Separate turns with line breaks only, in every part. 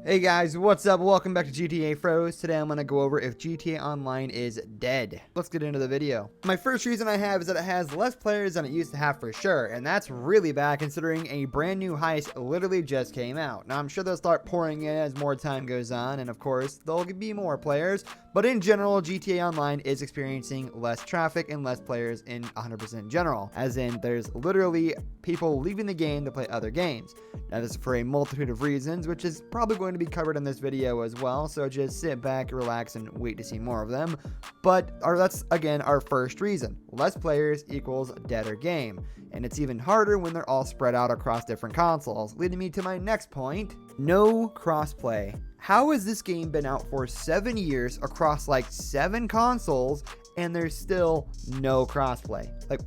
Hey guys, what's up? Welcome back to GTA Froze. Today I'm going to go over if GTA Online is dead. Let's get into the video. My first reason I have is that it has less players than it used to have for sure, and that's really bad considering a brand new heist literally just came out. Now I'm sure they'll start pouring in as more time goes on, and of course there'll be more players, but in general GTA Online is experiencing less traffic and less players in 100% general, as in there's literally people leaving the game to play other games. Now this is for a multitude of reasons, which is probably going to be covered in this video as well, so just sit back, relax, and wait to see more of them. But that's again our first reason. Less players equals deader game, and it's even harder when they're all spread out across different consoles, leading me to my next point: no crossplay. How has this game been out for 7 years across like 7 consoles and there's still no crossplay? Like,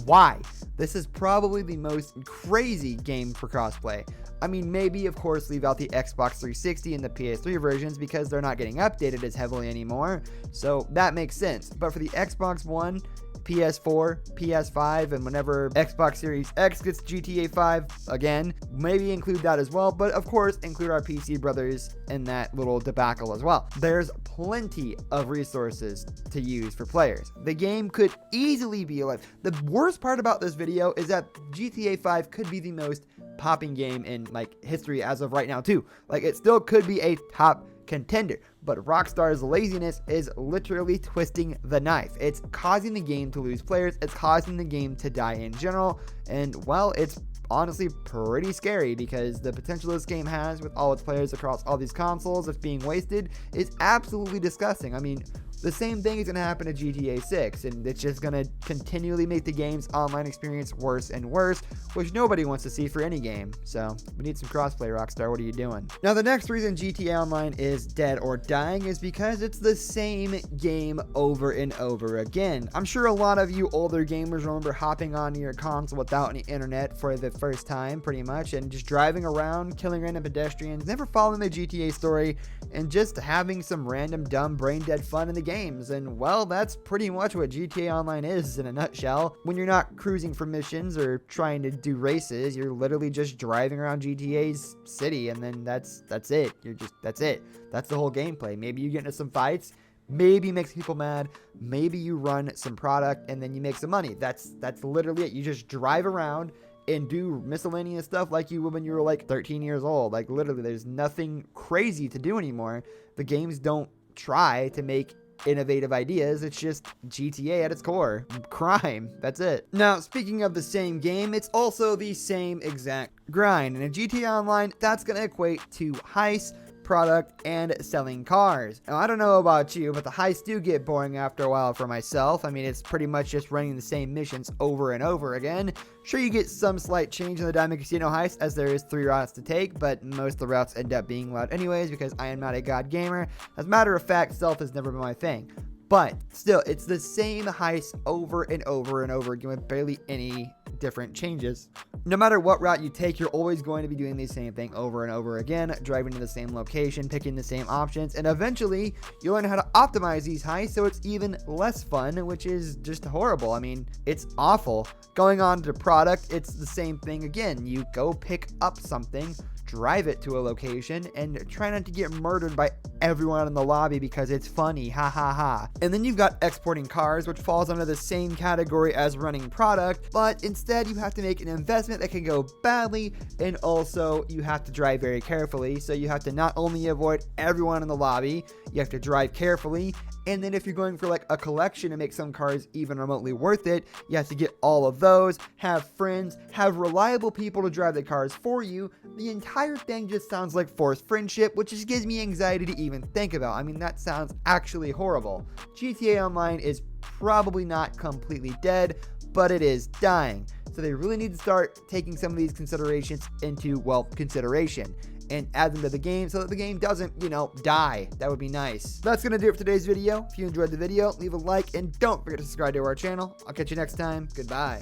why? This is probably the most crazy game for crossplay. I mean, maybe of course leave out the Xbox 360 and the PS3 versions because they're not getting updated as heavily anymore, so that makes sense. But for the Xbox One, PS4, PS5, and whenever Xbox Series X gets GTA 5 again, maybe include that as well, but of course include our PC brothers in that little debacle as well. There's plenty of resources to use for players. The game could easily be alive. The worst part about this video is that GTA 5 could be the most popping game in like history as of right now too. Like, it still could be a top contender, but Rockstar's laziness is literally twisting the knife. It's causing the game to lose players, it's causing the game to die in general, and well, it's honestly pretty scary because the potential this game has with all its players across all these consoles that's being wasted is absolutely disgusting. I mean, the same thing is going to happen to GTA 6, and it's just going to continually make the game's online experience worse and worse, which nobody wants to see for any game. So we need some crossplay, Rockstar. What are you doing? Now, the next reason GTA Online is dead or dying is because it's the same game over and over again. I'm sure a lot of you older gamers remember hopping onto your console without any internet for the first time, pretty much, and just driving around, killing random pedestrians, never following the GTA story, and just having some random dumb brain dead fun in the games. And well, that's pretty much what GTA Online is in a nutshell. When you're not cruising for missions or trying to do races, you're literally just driving around GTA's city, and then that's it. That's it. That's the whole gameplay. Maybe you get into some fights, maybe make people mad, maybe you run some product and then you make some money. That's literally it. You just drive around and do miscellaneous stuff like you would when you were like 13 years old. Like, literally, there's nothing crazy to do anymore. The games don't try to make innovative ideas. It's just GTA at its core. Crime. That's it. Now, speaking of the same game, it's also the same exact grind. And in GTA Online, that's going to equate to heists, product, and selling cars. Now, I don't know about you, but the heists do get boring after a while for myself. I mean, it's pretty much just running the same missions over and over again. Sure, you get some slight change in the Diamond Casino heist, as there is 3 routes to take, but most of the routes end up being loud anyways because I am not a god gamer. As a matter of fact, stealth has never been my thing. But still, it's the same heist over and over and over again with barely any different changes. No matter what route you take, you're always going to be doing the same thing over and over again, driving to the same location, picking the same options, and eventually you learn how to optimize these heists so it's even less fun, which is just horrible. I mean, it's awful. Going on to product, it's the same thing again. You go pick up something, drive it to a location, and try not to get murdered by everyone in the lobby because it's funny, ha ha ha. And then you've got exporting cars, which falls under the same category as running product, but instead you have to make an investment that can go badly, and also you have to drive very carefully. So you have to not only avoid everyone in the lobby, you have to drive carefully, and then if you're going for like a collection to make some cars even remotely worth it, you have to get all of those, have friends, have reliable people to drive the cars for you. The entire thing just sounds like forced friendship, which just gives me anxiety to even think about. I mean, that sounds actually horrible. GTA Online is probably not completely dead, but it is dying. So they really need to start taking some of these considerations into, well, consideration and add them to the game so that the game doesn't, die. That would be nice. That's going to do it for today's video. If you enjoyed the video, leave a like and don't forget to subscribe to our channel. I'll catch you next time. Goodbye.